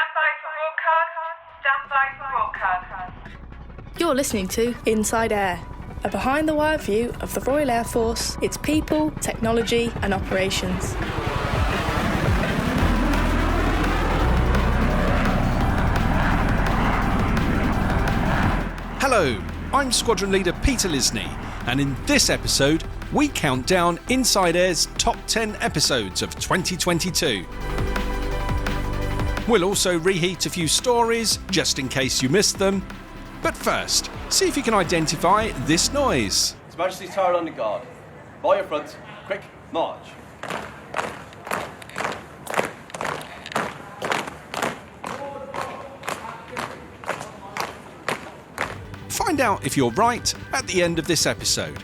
Stand by for broadcast. You're listening to Inside Air, a behind-the-wire view of the Royal Air Force, its people, technology and operations. Hello, I'm Squadron Leader Peter Lisney, and in this episode, we count down Inside Air's top 10 episodes of 2022. We'll also reheat a few stories, just in case you missed them. But first, see if you can identify this noise. His Majesty's Tower under guard. By your front, quick, march. Find out if you're right at the end of this episode.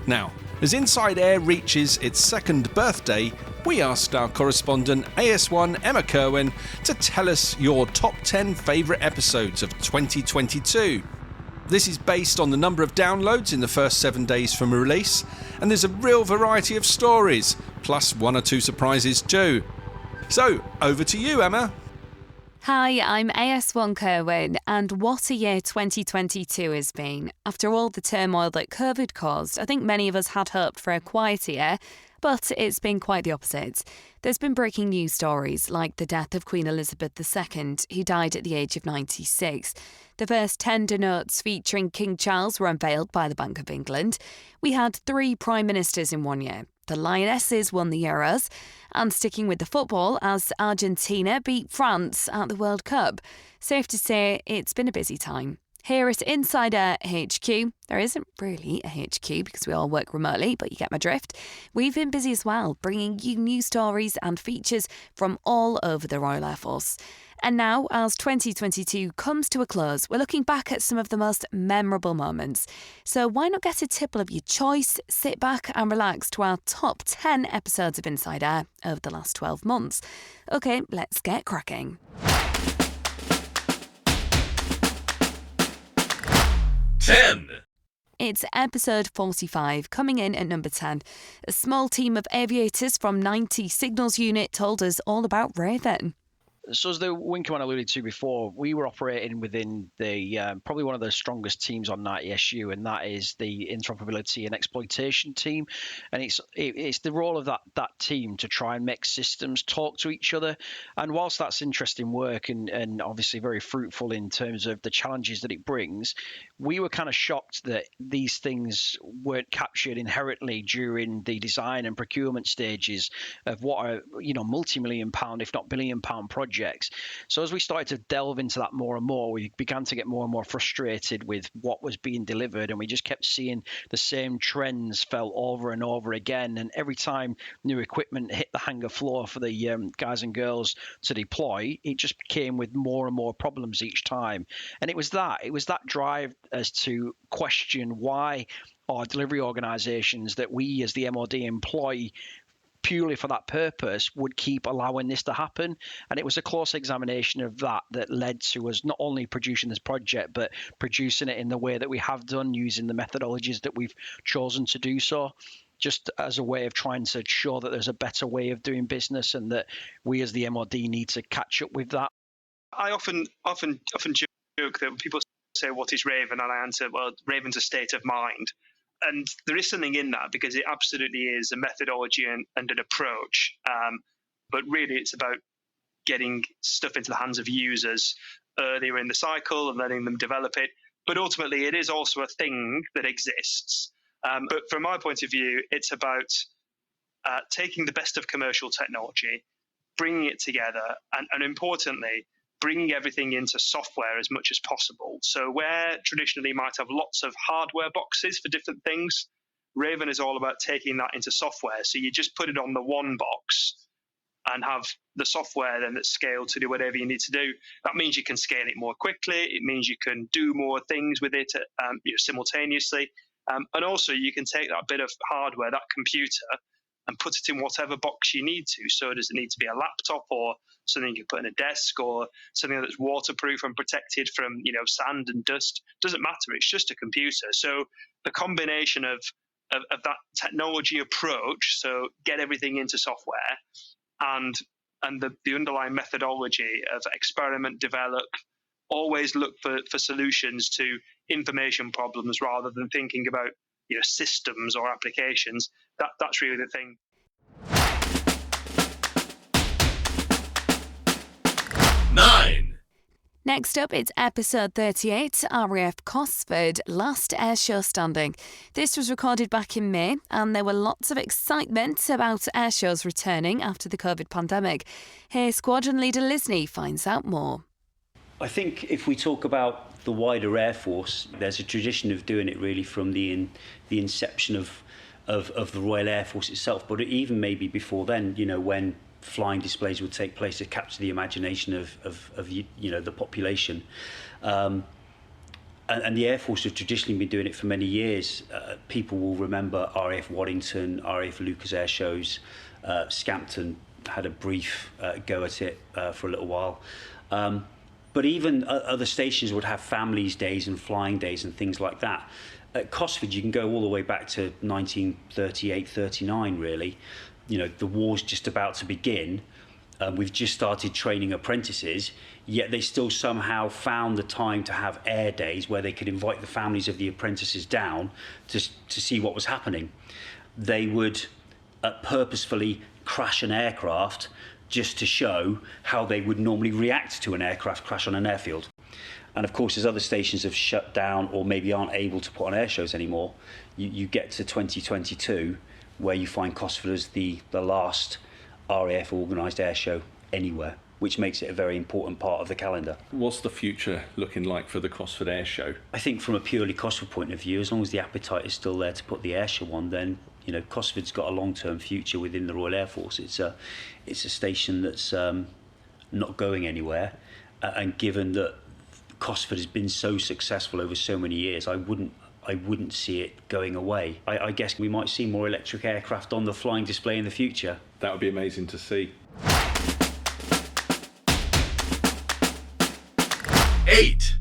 Now, as Inside Air reaches its second birthday, we asked our correspondent AS1 Emma Kerwin to tell us your top 10 favourite episodes of 2022. This is based on the number of downloads in the first 7 days from release, and there's a real variety of stories, plus one or two surprises too. So, over to you, Emma. Hi, I'm AS1 Kerwin, and what a year 2022 has been. After all the turmoil that COVID caused, I think many of us had hoped for a quieter year, but it's been quite the opposite. There's been breaking news stories like the death of Queen Elizabeth II, who died at the age of 96. The first tender notes featuring King Charles were unveiled by the Bank of England. We had 3 prime ministers in 1 year. The Lionesses won the Euros, and sticking with the football as Argentina beat France at the World Cup. Safe to say it's been a busy time. Here at Inside Air HQ, there isn't really a HQ because we all work remotely, but you get my drift. We've been busy as well, bringing you news stories and features from all over the Royal Air Force. And now, as 2022 comes to a close, we're looking back at some of the most memorable moments. So why not get a tipple of your choice, sit back and relax to our top 10 episodes of Inside Air over the last 12 months. OK, let's get cracking. 10. It's episode 45, coming in at number 10. A small team of aviators from 90 Signals Unit told us all about Raven. So as the Wing Command alluded to before, we were operating within the probably one of the strongest teams on 90SU, and that is the interoperability and exploitation team. And it's the role of that team to try and make systems talk to each other. And whilst that's interesting work and obviously very fruitful in terms of the challenges that it brings, we were kind of shocked that these things weren't captured inherently during the design and procurement stages of what are, multi-million pound, if not billion-pound projects. So as we started to delve into that more and more, we began to get more and more frustrated with what was being delivered, and we just kept seeing the same trends fell over and over again. And every time new equipment hit the hangar floor for the guys and girls to deploy, it just came with more and more problems each time. And it was that drive as to question why our delivery organizations that we as the MOD employ purely for that purpose would keep allowing this to happen. And it was a close examination of that led to us not only producing this project, but producing it in the way that we have done, using the methodologies that we've chosen to do so, just as a way of trying to show that there's a better way of doing business and that we as the MOD need to catch up with that. I often joke that when people say, what is Raven? And I answer, well, Raven's a state of mind. And there is something in that because it absolutely is a methodology and an approach. But really, it's about getting stuff into the hands of users earlier in the cycle and letting them develop it. But ultimately, it is also a thing that exists. But from my point of view, it's about taking the best of commercial technology, bringing it together, and importantly, bringing everything into software as much as possible. So where traditionally you might have lots of hardware boxes for different things, Raven is all about taking that into software. So you just put it on the one box and have the software then that's scaled to do whatever you need to do. That means you can scale it more quickly. It means you can do more things with it simultaneously. And also you can take that bit of hardware, that computer, and put it in whatever box you need to. So does it need to be a laptop or something you can put in a desk or something that's waterproof and protected from, sand and dust? Doesn't matter. It's just a computer. So the combination of that technology approach, so get everything into software and and the underlying methodology of experiment, develop, always look for solutions to information problems rather than thinking about systems or applications. That's really the thing. 9. Next up, it's episode 38, RAF Cosford, last airshow standing. This was recorded back in May, and there were lots of excitement about airshows returning after the COVID pandemic. Here, Squadron Leader Lisney finds out more. I think if we talk about the wider Air Force, there's a tradition of doing it really from the inception of the Royal Air Force itself, but even maybe before then, when flying displays would take place to capture the imagination of the population. And the Air Force have traditionally been doing it for many years. People will remember RAF Waddington, RAF Lucas air shows. Scampton had a brief go at it for a little while. But even other stations would have families days and flying days and things like that. At Cosford, you can go all the way back to 1938, 39, really. The war's just about to begin. We've just started training apprentices, yet they still somehow found the time to have air days where they could invite the families of the apprentices down to see what was happening. They would purposefully crash an aircraft just to show how they would normally react to an aircraft crash on an airfield. And of course, as other stations have shut down or maybe aren't able to put on air shows anymore, you get to 2022, where you find Cosford as the last RAF organised air show anywhere, which makes it a very important part of the calendar. What's the future looking like for the Cosford Air Show? I think from a purely Cosford point of view, as long as the appetite is still there to put the air show on, then Cosford's got a long-term future within the Royal Air Force. It's a station that's not going anywhere, and given that Cosford has been so successful over so many years, I wouldn't see it going away. I guess we might see more electric aircraft on the flying display in the future. That would be amazing to see. 8.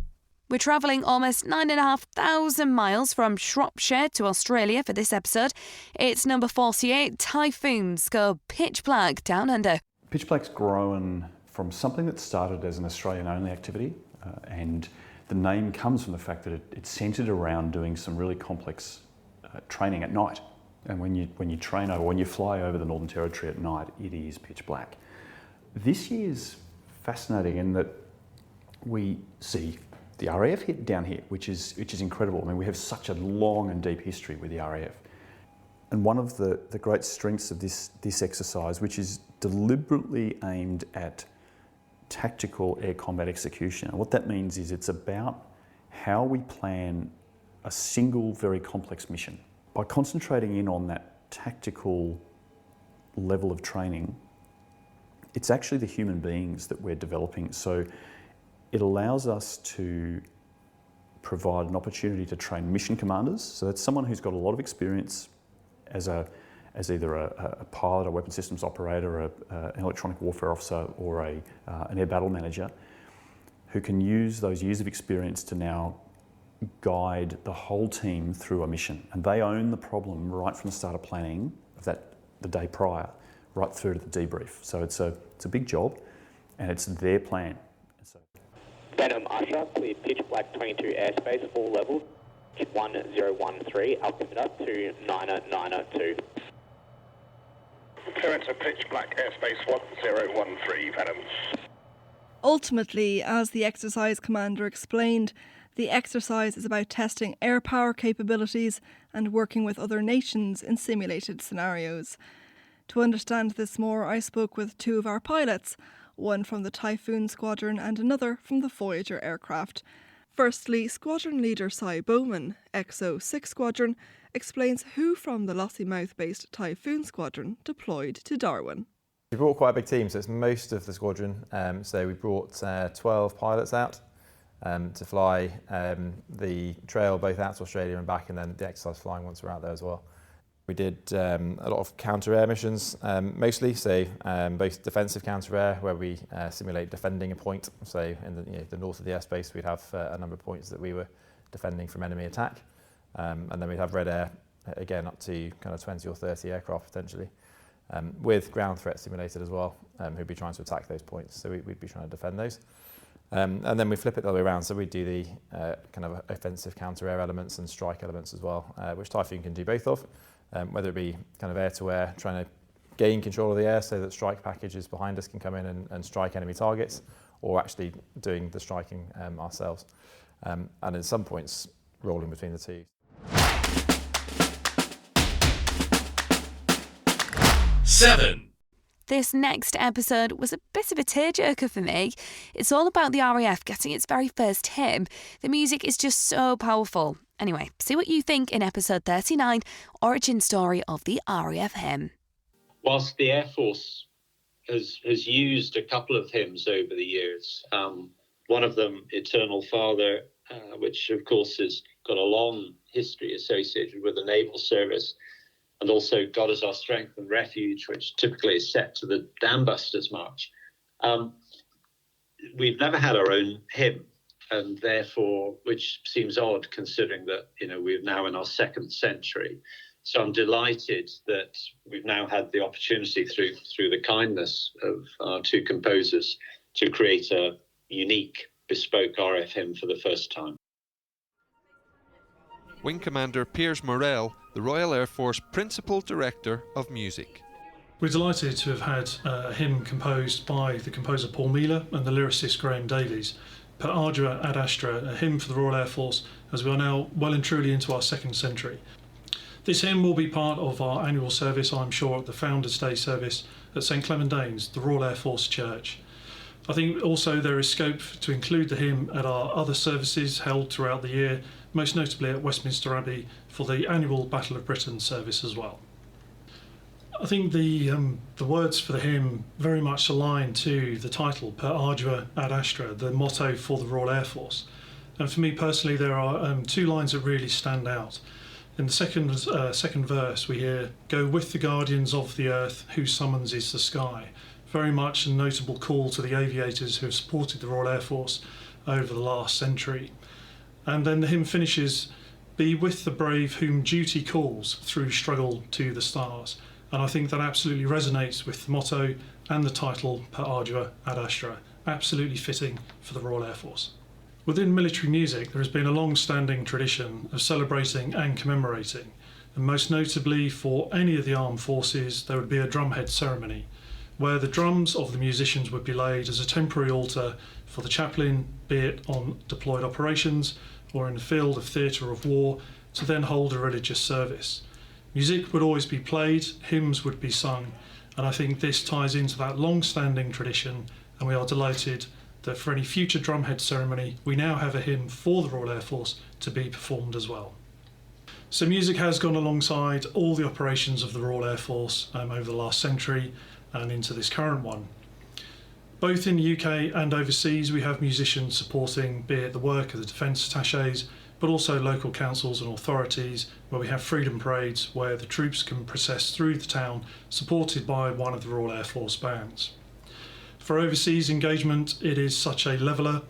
We're travelling almost 9,500 miles from Shropshire to Australia for this episode. It's number 48, Typhoons go pitch black down under. Pitch black's grown from something that started as an Australian-only activity, and the name comes from the fact that it's centred around doing some really complex training at night. And when you train over, when you fly over the Northern Territory at night, it is pitch black. This year's fascinating in that we see the RAF hit down here, which is incredible. I mean, we have such a long and deep history with the RAF. And one of the great strengths of this exercise, which is deliberately aimed at tactical air combat execution. And what that means is it's about how we plan a single, very complex mission. By concentrating in on that tactical level of training, it's actually the human beings that we're developing. So it allows us to provide an opportunity to train mission commanders. So that's someone who's got a lot of experience as either a pilot, a weapon systems operator, an electronic warfare officer, or an air battle manager, who can use those years of experience to now guide the whole team through a mission. And they own the problem right from the start of planning of the day prior, right through to the debrief. So it's a big job, and it's their plan. Phantom Usher, clear pitch black 22 airspace, all levels, 1013, altimeter to 992. Clearance of pitch black airspace 1013, Phantom. Ultimately, as the exercise commander explained, the exercise is about testing air power capabilities and working with other nations in simulated scenarios. To understand this more, I spoke with two of our pilots, one from the Typhoon Squadron and another from the Voyager aircraft. Firstly, Squadron Leader Cy Bowman, XO6 Squadron, explains who from the Lossiemouth-based Typhoon Squadron deployed to Darwin. We brought quite a big team, so it's most of the squadron. So we brought 12 pilots out to fly the trail both out to Australia and back, and then the exercise flying once we're out there as well. We did a lot of counter-air missions, mostly, so both defensive counter-air, where we simulate defending a point. So in the north of the airspace, we'd have a number of points that we were defending from enemy attack. And then we'd have red air, again, up to kind of 20 or 30 aircraft potentially. with ground threat simulated as well, who'd be trying to attack those points. So we'd be trying to defend those. And then we flip it the other way around. So we do the kind of offensive counter-air elements and strike elements as well, which Typhoon can do both of, whether it be kind of air-to-air, trying to gain control of the air so that strike packages behind us can come in and strike enemy targets, or actually doing the striking ourselves. And at some points, rolling between the two. 7. This next episode was a bit of a tearjerker for me. It's all about the RAF getting its very first hymn. The music is just so powerful. Anyway, see what you think in episode 39, Origin Story of the RAF hymn. Whilst the Air Force has used a couple of hymns over the years, one of them, Eternal Father, which of course has got a long history associated with the naval service, and also God is Our Strength and Refuge, which typically is set to the Dam Busters March. We've never had our own hymn, and therefore, which seems odd considering that, we're now in our 2nd century. So I'm delighted that we've now had the opportunity through the kindness of our two composers to create a unique, bespoke RF hymn for the first time. Wing Commander Piers Morrell, the Royal Air Force Principal Director of Music. We're delighted to have had a hymn composed by the composer Paul Mealer and the lyricist Graham Davies, Per Ardua ad Astra, a hymn for the Royal Air Force, as we are now well and truly into our 2nd century. This hymn will be part of our annual service, I'm sure, at the Founders' Day service at St Clement Danes, the Royal Air Force Church. I think also there is scope to include the hymn at our other services held throughout the year, most notably at Westminster Abbey for the annual Battle of Britain service as well. I think the words for the hymn very much align to the title, Per Ardua ad Astra, the motto for the Royal Air Force. And for me personally, there are 2 lines that really stand out. In the second verse, we hear, "Go with the guardians of the earth, whose summons is the sky." Very much a notable call to the aviators who have supported the Royal Air Force over the last century. And then the hymn finishes, "Be with the brave whom duty calls through struggle to the stars." And I think that absolutely resonates with the motto and the title, Per Ardua ad Astra, absolutely fitting for the Royal Air Force. Within military music, there has been a long-standing tradition of celebrating and commemorating, and most notably for any of the armed forces, there would be a drumhead ceremony, where the drums of the musicians would be laid as a temporary altar for the chaplain, be it on deployed operations or in the field of theatre of war, to then hold a religious service. Music would always be played, hymns would be sung, and I think this ties into that long-standing tradition, and we are delighted that for any future drumhead ceremony, we now have a hymn for the Royal Air Force to be performed as well. So music has gone alongside all the operations of the Royal Air Force over the last century and into this current one. Both in the UK and overseas, we have musicians supporting, be it the work of the defence attachés, but also local councils and authorities, where we have freedom parades where the troops can process through the town, supported by one of the Royal Air Force bands. For overseas engagement, it is such a leveller,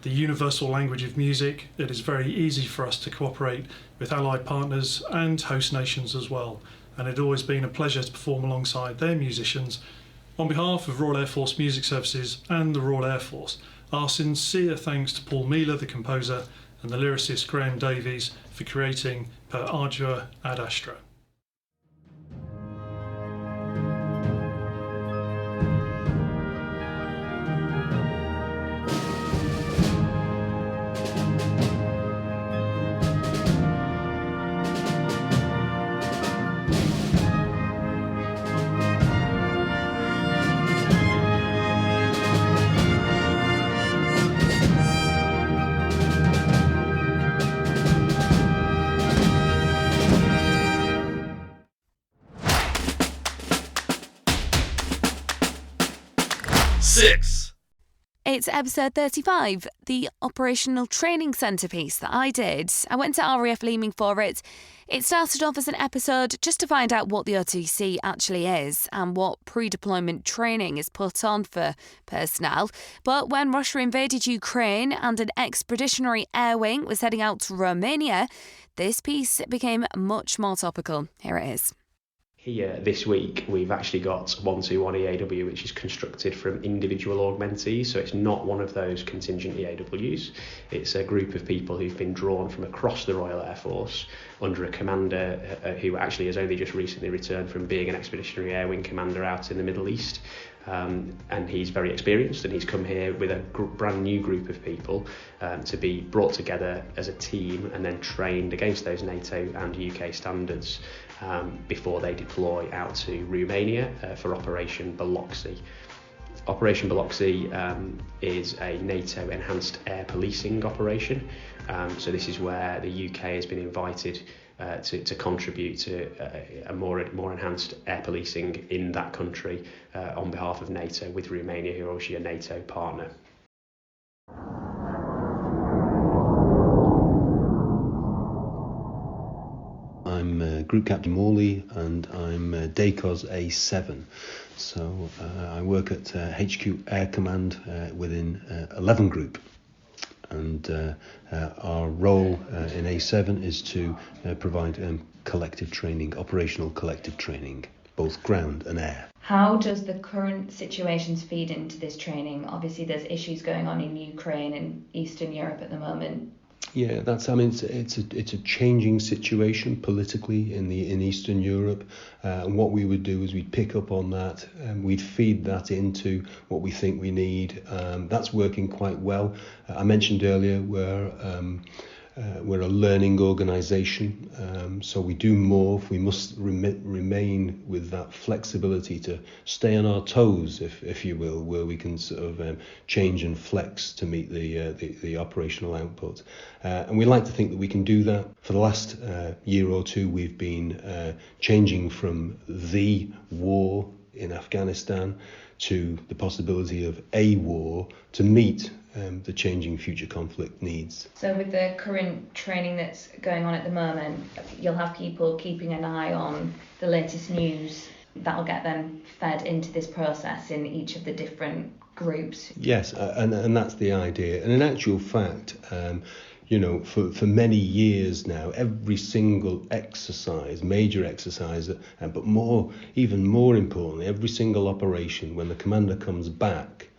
the universal language of music. It is very easy for us to cooperate with allied partners and host nations as well, and it's always been a pleasure to perform alongside their musicians. On behalf of Royal Air Force Music Services and the Royal Air Force, our sincere thanks to Paul Mealer, the composer, and the lyricist Graham Davies for creating Per Ardua ad Astra. It's episode 35, the operational training centrepiece that I did. I went to RAF Leeming for it. It started off as an episode just to find out what the OTC actually is and what pre-deployment training is put on for personnel. But when Russia invaded Ukraine and an expeditionary air wing was heading out to Romania, this piece became much more topical. Here it is. Here this week we've actually got 121 EAW, which is constructed from individual augmentees, so it's not one of those contingent EAWs. It's a group of people who've been drawn from across the Royal Air Force under a commander who actually has only just recently returned from being an Expeditionary Air Wing commander out in the Middle East. And he's very experienced, and he's come here with a brand new group of people to be brought together as a team and then trained against those NATO and UK standards before they deploy out to Romania for Operation Biloxi. Operation Biloxi is a NATO enhanced air policing operation. So this is where the UK has been invited to contribute to a more enhanced air policing in that country on behalf of NATO, with Romania, who are obviously a NATO partner. I'm Group Captain Morley, and I'm DACOS A7. So I work at HQ Air Command within 11 Group. And our role in A7 is to provide collective training, operational collective training, both ground and air. How does the current situations feed into this training? Obviously, there's issues going on in Ukraine and Eastern Europe at the moment. Yeah, it's a changing situation politically in Eastern Europe. And what we would do is we'd pick up on that and we'd feed that into what we think we need. That's working quite well. I mentioned earlier we're a learning organisation, so we do morph. We must remain with that flexibility to stay on our toes, if you will, where we can sort of change and flex to meet the operational output. And we like to think that we can do that. For the last year or two, we've been changing from the war in Afghanistan to the possibility of a war to meet the changing future conflict needs. So with the current training that's going on at the moment, you'll have people keeping an eye on the latest news that'll get them fed into this process in each of the different groups. Yes, and that's the idea. And in actual fact, for many years now, every single exercise, major exercise, but even more importantly, every single operation, when the commander comes back,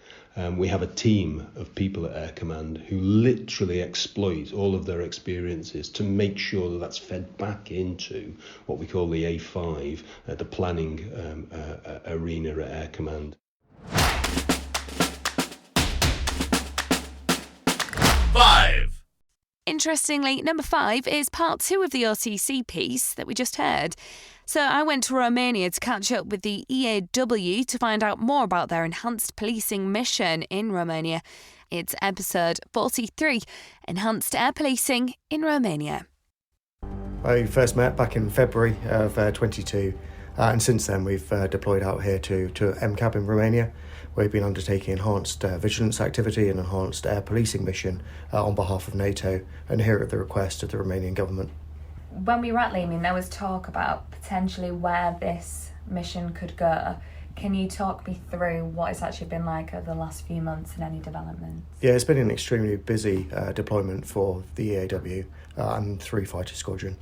we have a team of people at Air Command who literally exploit all of their experiences to make sure that that's fed back into what we call the A5, the planning arena at Air Command. 5. Interestingly, number 5 is part 2 of the OTC piece that we just heard. So I went to Romania to catch up with the EAW to find out more about their enhanced policing mission in Romania. It's episode 43, Enhanced Air Policing in Romania. I first met back in February of 22, and since then we've deployed out here to MCAB in Romania. We've been undertaking enhanced vigilance activity and enhanced air policing mission on behalf of NATO, and here at the request of the Romanian government. When we were at Leman, there was talk about potentially where this mission could go. Can you talk me through what it's actually been like over the last few months and any developments? Yeah, it's been an extremely busy deployment for the EAW and 3 fighter squadron.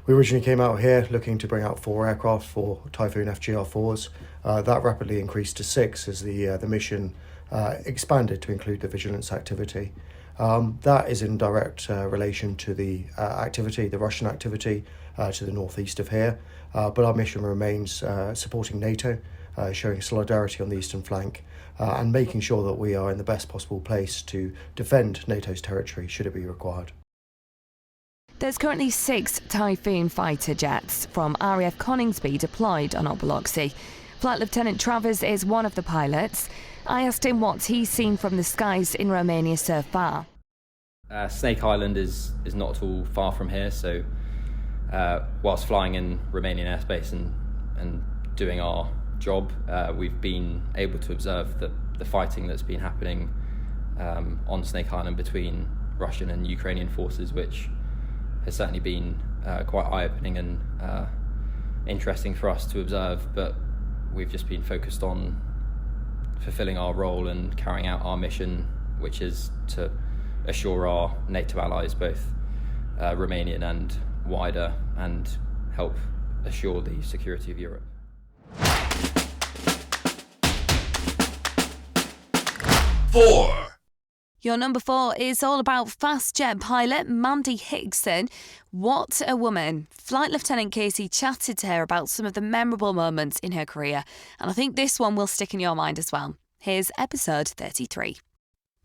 We originally came out here looking to bring out 4 aircraft for Typhoon FGR-4s. That rapidly increased to 6 as the mission expanded to include the vigilance activity. That is in direct relation to the activity, the Russian activity to the northeast of here. But our mission remains supporting NATO, showing solidarity on the eastern flank, and making sure that we are in the best possible place to defend NATO's territory should it be required. There's currently 6 Typhoon fighter jets from RAF Coningsby deployed on Biloxi. Flight Lieutenant Travers is one of the pilots. I asked him what he's seen from the skies in Romania so far. Snake Island is not at all far from here, so whilst flying in Romanian airspace and doing our job, we've been able to observe the fighting that's been happening on Snake Island between Russian and Ukrainian forces, which has certainly been quite eye-opening and interesting for us to observe, but we've just been focused on fulfilling our role and carrying out our mission, which is to assure our NATO allies, both Romanian and wider, and help assure the security of Europe. 4. Your number 4 is all about fast jet pilot Mandy Hickson. What a woman. Flight Lieutenant Casey chatted to her about some of the memorable moments in her career, and I think this one will stick in your mind as well. Here's episode 33.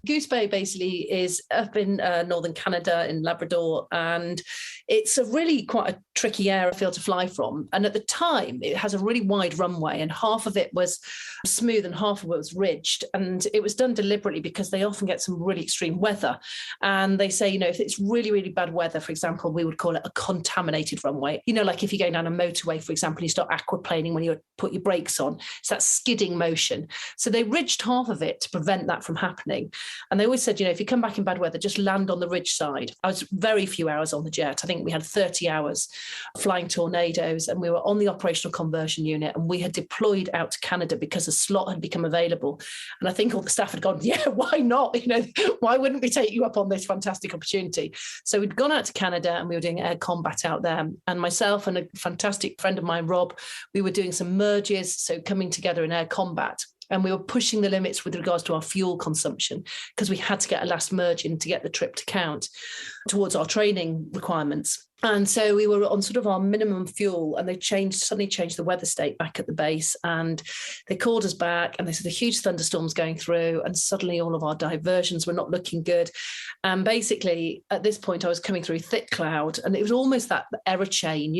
Goose Bay basically is up in northern Canada in Labrador, and it's a really quite a tricky airfield to fly from. And at the time, it has a really wide runway, and half of it was smooth and half of it was ridged. And it was done deliberately because they often get some really extreme weather. And they say, if it's really, really bad weather, for example, we would call it a contaminated runway. Like if you're going down a motorway, for example, you start aquaplaning when you put your brakes on. It's that skidding motion. So they ridged half of it to prevent that from happening. And they always said, if you come back in bad weather, just land on the ridge side. I was very few hours on the jet. I think we had 30 hours flying Tornadoes, and we were on the operational conversion unit, and we had deployed out to Canada because a slot had become available. And I think all the staff had gone, yeah, why not? Why wouldn't we take you up on this fantastic opportunity? So we'd gone out to Canada and we were doing air combat out there. And myself and a fantastic friend of mine, Rob, we were doing some merges, so coming together in air combat. And we were pushing the limits with regards to our fuel consumption because we had to get a last merge in to get the trip to count towards our training requirements. And so we were on sort of our minimum fuel, and they suddenly changed the weather state back at the base, and they called us back and they said a huge thunderstorm's going through, and suddenly all of our diversions were not looking good. And basically at this point I was coming through thick cloud, and it was almost that error chain.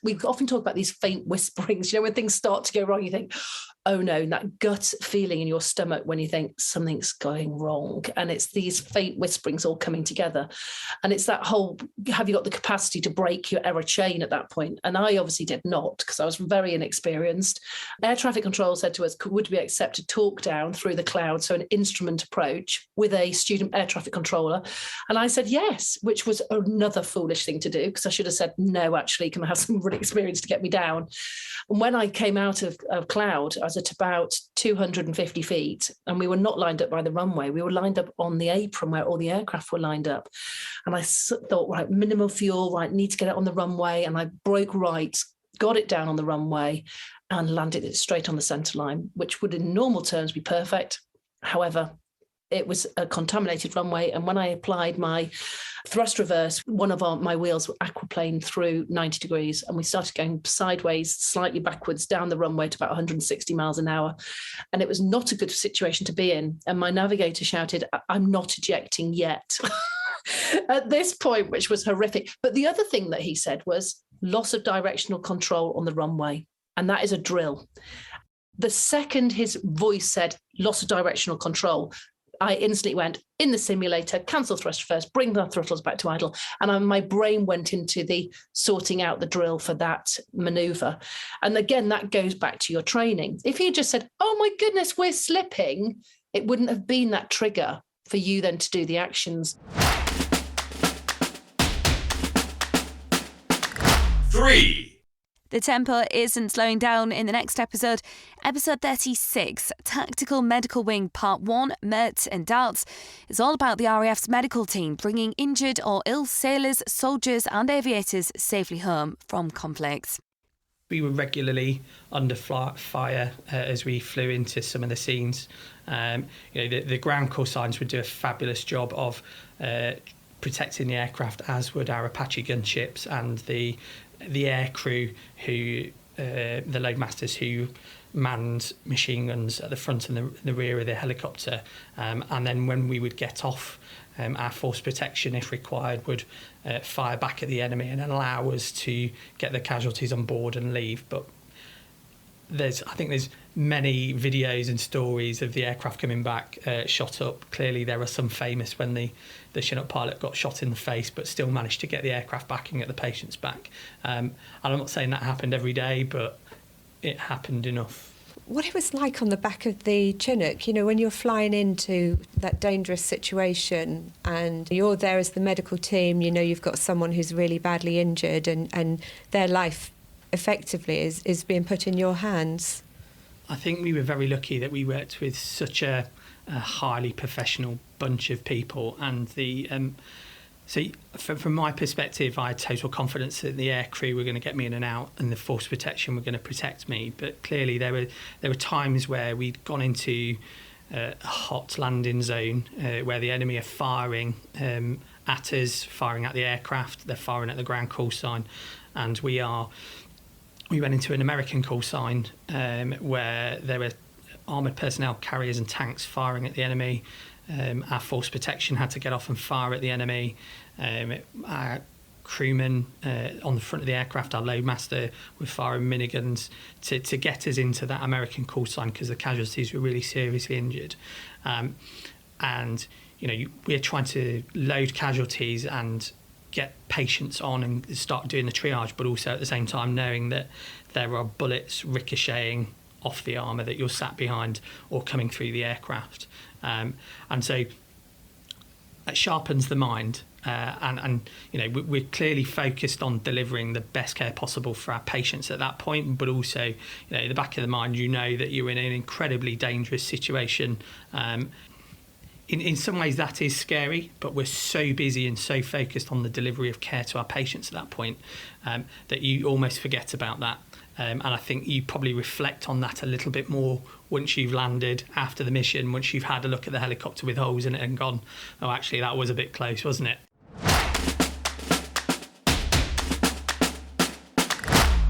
We often talk about these faint whisperings, when things start to go wrong, you think, oh no, that gut feeling in your stomach when you think something's going wrong. And it's these faint whisperings all coming together. And it's that whole, have you got the capacity to break your error chain at that point? And I obviously did not, because I was very inexperienced. Air traffic control said to us, would we accept to talk down through the cloud, so an instrument approach with a student air traffic controller? And I said yes, which was another foolish thing to do, because I should have said no, actually, can I have some really experience to get me down? And when I came out of cloud, I was at about 250 feet, and we were not lined up by the runway. We were lined up on the apron where all the aircraft were lined up. And I thought, right, minimal fuel, right, need to get it on the runway. And I broke right, got it down on the runway and landed it straight on the centre line, which would in normal terms be perfect. However, it was a contaminated runway. And when I applied my thrust reverse, one of my wheels aquaplaned through 90 degrees, and we started going sideways, slightly backwards down the runway to about 160 miles an hour. And it was not a good situation to be in. And my navigator shouted, "I'm not ejecting yet." At this point, which was horrific. But the other thing that he said was loss of directional control on the runway. And that is a drill. The second his voice said loss of directional control, I instantly went in the simulator, cancel thrust first, bring the throttles back to idle. And my brain went into the sorting out the drill for that maneuver. And again, that goes back to your training. If you just said, oh my goodness, we're slipping, it wouldn't have been that trigger for you then to do the actions. 3. The tempo isn't slowing down in the next episode. Episode 36, Tactical Medical Wing Part 1, MERT and DARTS, is all about the RAF's medical team bringing injured or ill sailors, soldiers and aviators safely home from conflicts. We were regularly under fire as we flew into some of the scenes. The ground call signs would do a fabulous job of protecting the aircraft, as would our Apache gunships and the air crew, who the loadmasters who manned machine guns at the front and the rear of the helicopter. And then when we would get off, our force protection, if required, would fire back at the enemy and allow us to get the casualties on board and leave. But I think there's many videos and stories of the aircraft coming back shot up. Clearly there are some famous when the Chinook pilot got shot in the face but still managed to get the aircraft back and get the patients back. And I'm not saying that happened every day, but it happened enough. What it was like on the back of the Chinook, when you're flying into that dangerous situation and you're there as the medical team, you've got someone who's really badly injured and their life effectively is being put in your hands. I think we were very lucky that we worked with such a highly professional bunch of people, and the So from my perspective, I had total confidence that the air crew were going to get me in and out, and the force protection were going to protect me. But clearly, there were times where we'd gone into a hot landing zone where the enemy are firing at us, firing at the aircraft. They're firing at the ground call sign, and we went into an American call sign where there were armoured personnel carriers and tanks firing at the enemy. Our force protection had to get off and fire at the enemy. Our crewmen on the front of the aircraft, our loadmaster, were firing miniguns to get us into that American call sign because the casualties were really seriously injured. And we're trying to load casualties and get patients on and start doing the triage, but also at the same time knowing that there are bullets ricocheting off the armour that you're sat behind or coming through the aircraft. And so it sharpens the mind, and we're clearly focused on delivering the best care possible for our patients at that point, but also in the back of the mind that you're in an incredibly dangerous situation. In some ways that is scary, but we're so busy and so focused on the delivery of care to our patients at that point that you almost forget about that. And I think you probably reflect on that a little bit more once you've landed after the mission, once you've had a look at the helicopter with holes in it and gone, oh, actually, that was a bit close, wasn't it?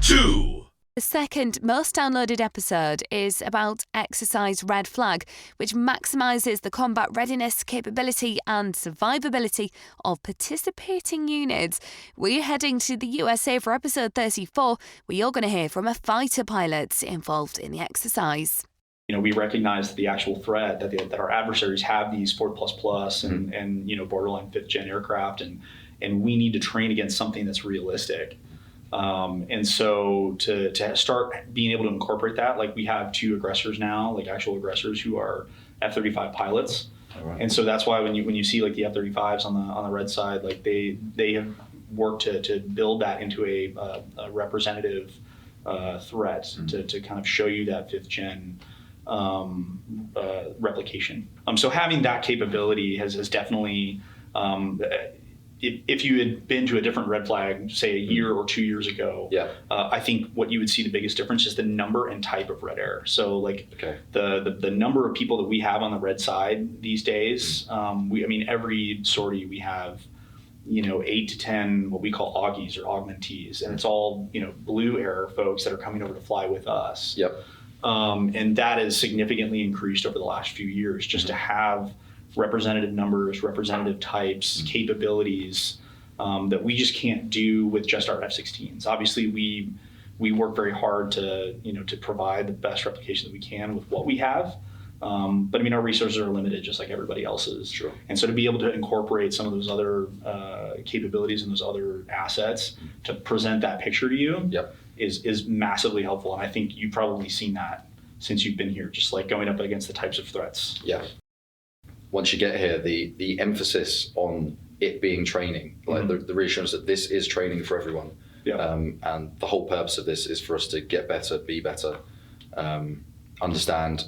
2. The second most downloaded episode is about Exercise Red Flag, which maximises the combat readiness, capability and survivability of participating units. We're heading to the USA for episode 34, where you're going to hear from a fighter pilot involved in the exercise. We recognize the actual threat that our adversaries have these Ford++ and borderline 5th gen aircraft, and we need to train against something that's realistic. And so to start being able to incorporate that, like we have 2 aggressors now, like actual aggressors who are F-35 pilots. Right. And so that's why when you see like the F-35s on the red side, like they have worked to build that into a representative threat to kind of show you that 5th gen replication. So having that capability has definitely if you had been to a different red flag, say a year or 2 years ago, I think what you would see the biggest difference is the number and type of red air. So like the number of people that we have on the red side these days, every sortie we have, 8 to 10 what we call Augies or augmentees, and it's all blue air folks that are coming over to fly with us. And that has significantly increased over the last few years, just to have representative numbers, representative types, capabilities that we just can't do with just our F-16s. Obviously, we work very hard to provide the best replication that we can with what we have. But our resources are limited, just like everybody else's. Sure. And so to be able to incorporate some of those other capabilities and those other assets to present that picture to you is massively helpful. And I think you've probably seen that since you've been here, just like going up against the types of threats. Yeah. Once you get here, the emphasis on it being training, like the reassurance that this is training for everyone. And the whole purpose of this is for us to get better, be better, understand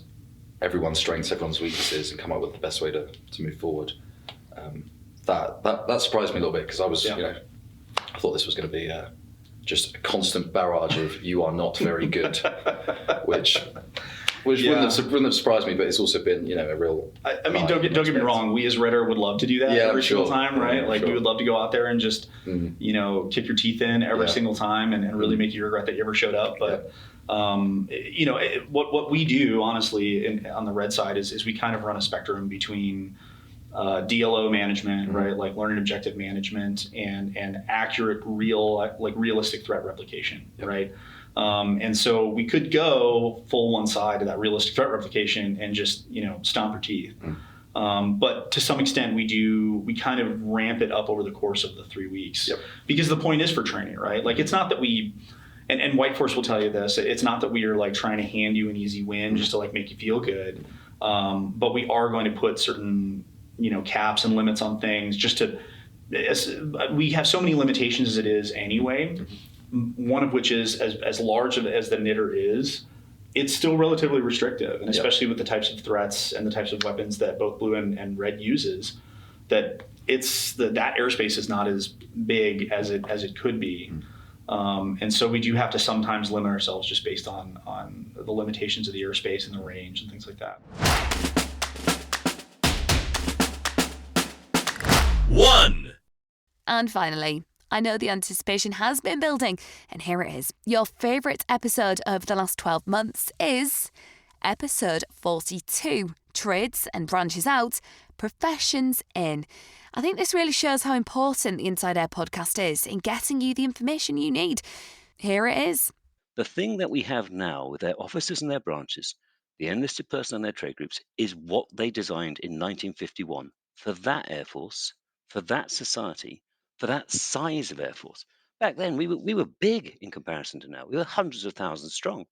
everyone's strengths, everyone's weaknesses, and come up with the best way to move forward. That surprised me a little bit, because I was, I thought this was going to be just a constant barrage of "you are not very good," which wouldn't have surprised me, but it's also been, a real. Don't get me wrong. We as Red Air would love to do that every single time, right? We would love to go out there and just, kick your teeth in every single time and really make you regret that you ever showed up. But what we do, honestly, on the Red side is we kind of run a spectrum between DLO management, right, like learning objective management, and accurate, realistic threat replication, right. And so we could go full one side of that realistic threat replication and just, stomp our teeth. But to some extent we kind of ramp it up over the course of the 3 weeks, because the point is for training, right? Like, it's not that we, and White Force will tell you this, it's not that we are like trying to hand you an easy win just to like make you feel good. But we are going to put certain, caps and limits on things just to, we have so many limitations as it is anyway. One of which is, as large as the knitter is, it's still relatively restrictive, and especially with the types of threats and the types of weapons that both Blue and Red uses, that that airspace is not as big as it could be. And so we do have to sometimes limit ourselves just based on the limitations of the airspace and the range and things like that. 1. And finally, I know the anticipation has been building, and here it is. Your favourite episode of the last 12 months is episode 42, Trades and Branches Out, Professions In. I think this really shows how important the Inside Air podcast is in getting you the information you need. Here it is. The thing that we have now with their officers and their branches, the enlisted personnel and their trade groups, is what they designed in 1951 for that Air Force, for that society, for that size of Air Force. Back then, we were big in comparison to now. We were hundreds of thousands strong.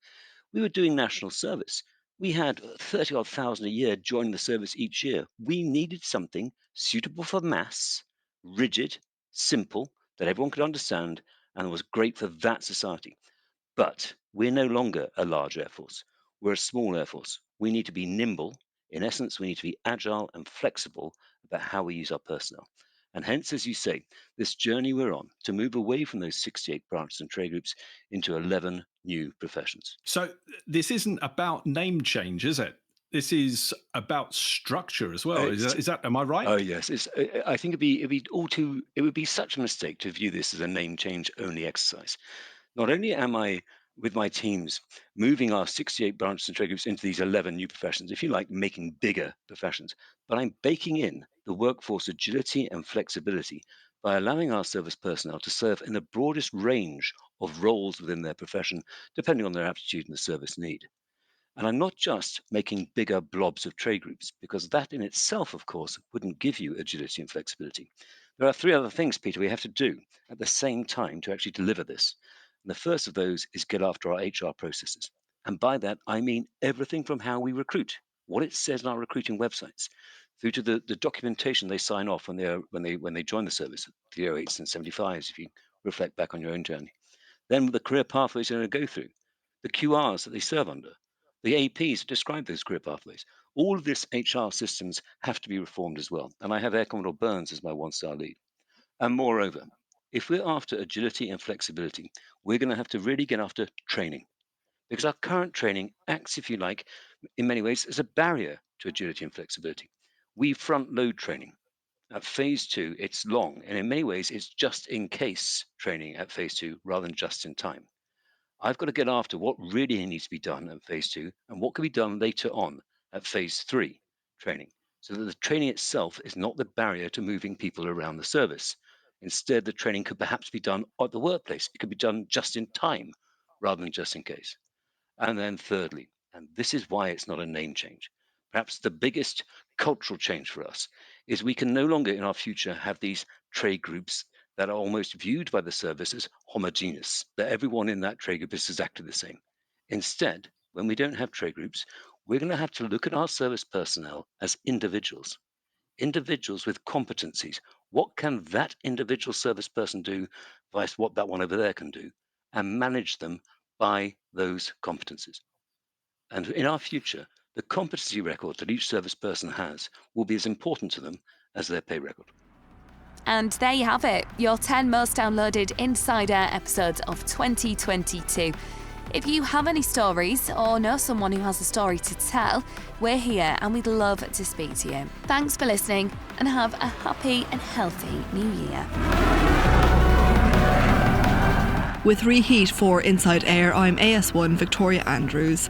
We were doing national service. We had 30-odd thousand a year join the service each year. We needed something suitable for mass, rigid, simple, that everyone could understand, and was great for that society. But we're no longer a large Air Force. We're a small Air Force. We need to be nimble. In essence, we need to be agile and flexible about how we use our personnel. And hence, as you say, this journey we're on to move away from those 68 branches and trade groups into 11 new professions. So this isn't about name change, is it? This is about structure as well. Is that? Am I right? Oh yes. I think it would be such a mistake to view this as a name change only exercise. Not only am I with my teams moving our 68 branches and trade groups into these 11 new professions, if you like, making bigger professions, but I'm baking in the workforce agility and flexibility by allowing our service personnel to serve in the broadest range of roles within their profession, depending on their aptitude and the service need. And I'm not just making bigger blobs of trade groups, because that in itself, of course, wouldn't give you agility and flexibility. There are 3 other things, Peter, we have to do at the same time to actually deliver this. And the first of those is get after our HR processes. And by that, I mean everything from how we recruit, what it says on our recruiting websites, through to the documentation they sign off when they join the service, the 08s and 75s, if you reflect back on your own journey. Then the career pathways they're going to go through, the QRs that they serve under, the APs that describe those career pathways. All of this HR systems have to be reformed as well. And I have Air Commodore Burns as my 1-star lead. And moreover, if we're after agility and flexibility, we're going to have to really get after training, because our current training acts, if you like, in many ways as a barrier to agility and flexibility. We front load training. At phase 2, it's long, and in many ways, it's just in case training at phase 2 rather than just in time. I've got to get after what really needs to be done at phase 2 and what can be done later on at phase 3 training, so that the training itself is not the barrier to moving people around the service. Instead, the training could perhaps be done at the workplace. It could be done just in time rather than just in case. And then thirdly, and this is why it's not a name change, perhaps the biggest cultural change for us is we can no longer in our future have these trade groups that are almost viewed by the service as homogeneous, that everyone in that trade group is exactly the same. Instead, when we don't have trade groups, we're going to have to look at our service personnel as individuals with competencies. What can that individual service person do versus what that one over there can do, and manage them by those competencies. And in our future, the competency record that each service person has will be as important to them as their pay record. And there you have it, your 10 most downloaded Inside Air episodes of 2022. If you have any stories or know someone who has a story to tell, we're here and we'd love to speak to you. Thanks for listening and have a happy and healthy new year. With Reheat for Inside Air, I'm AS1 Victoria Andrews.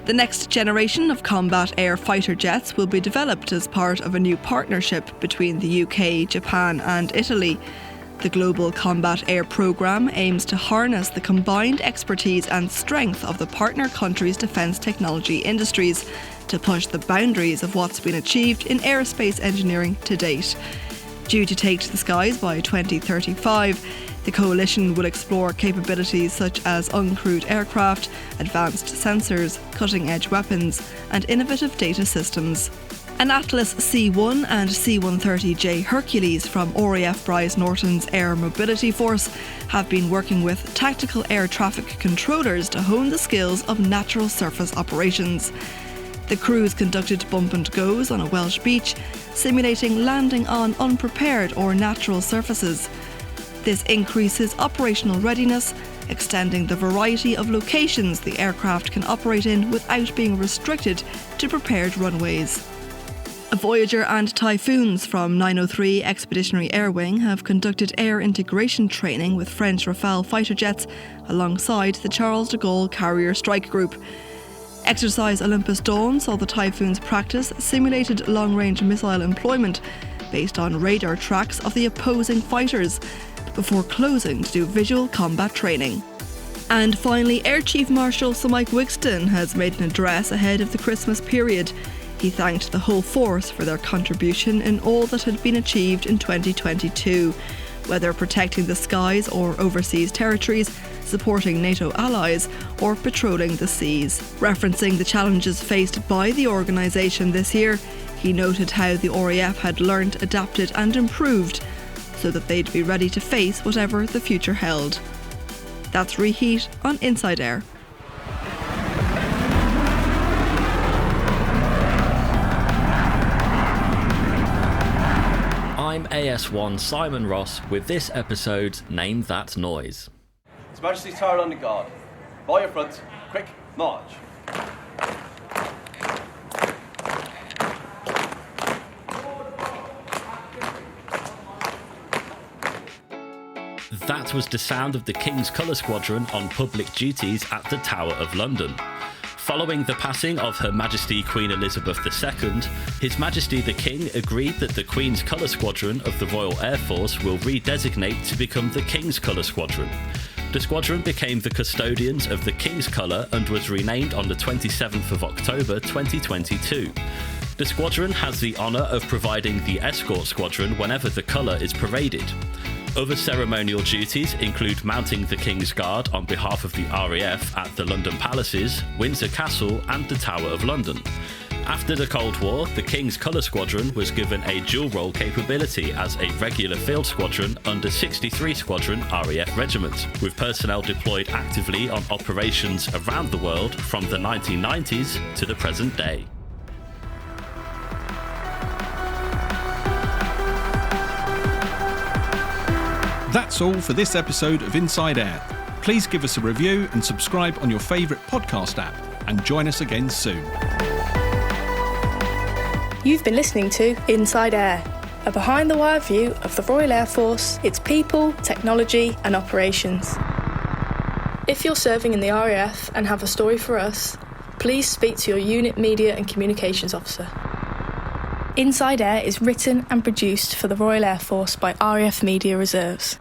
The next generation of combat air fighter jets will be developed as part of a new partnership between the UK, Japan and Italy. The Global Combat Air Programme aims to harness the combined expertise and strength of the partner countries' defence technology industries to push the boundaries of what's been achieved in aerospace engineering to date. Due to take to the skies by 2035, the coalition will explore capabilities such as uncrewed aircraft, advanced sensors, cutting-edge weapons and innovative data systems. An Atlas C-1 and C-130J Hercules from RAF Bryce Norton's Air Mobility Force have been working with tactical air traffic controllers to hone the skills of natural surface operations. The crews conducted bump and goes on a Welsh beach, simulating landing on unprepared or natural surfaces. This increases operational readiness, extending the variety of locations the aircraft can operate in without being restricted to prepared runways. Voyager and Typhoons from 903 Expeditionary Air Wing have conducted air integration training with French Rafale fighter jets alongside the Charles de Gaulle Carrier Strike Group. Exercise Olympus Dawn saw the Typhoons practice simulated long-range missile employment based on radar tracks of the opposing fighters, before closing to do visual combat training. And finally, Air Chief Marshal Sir Mike Wigston has made an address ahead of the Christmas period. He thanked the whole force for their contribution in all that had been achieved in 2022, whether protecting the skies or overseas territories, supporting NATO allies, or patrolling the seas. Referencing the challenges faced by the organisation this year, he noted how the RAF had learnt, adapted and improved so that they'd be ready to face whatever the future held. That's Reheat on Inside Air. I'm AS1 Simon Ross with this episode's Name That Noise. His Majesty's Tower London Guard. By your front, quick, march. That was the sound of the King's Colour Squadron on public duties at the Tower of London. Following the passing of Her Majesty Queen Elizabeth II, His Majesty the King agreed that the Queen's Colour Squadron of the Royal Air Force will redesignate to become the King's Colour Squadron. The squadron became the custodians of the King's Colour and was renamed on the 27th of October 2022. The squadron has the honour of providing the escort squadron whenever the colour is paraded. Other ceremonial duties include mounting the King's Guard on behalf of the RAF at the London Palaces, Windsor Castle and the Tower of London. After the Cold War, the King's Colour Squadron was given a dual-role capability as a regular field squadron under 63 Squadron RAF Regiment, with personnel deployed actively on operations around the world from the 1990s to the present day. That's all for this episode of Inside Air. Please give us a review and subscribe on your favourite podcast app, and join us again soon. You've been listening to Inside Air, a behind-the-wire view of the Royal Air Force, its people, technology and operations. If you're serving in the RAF and have a story for us, please speak to your unit media and communications officer. Inside Air is written and produced for the Royal Air Force by RAF Media Reserves.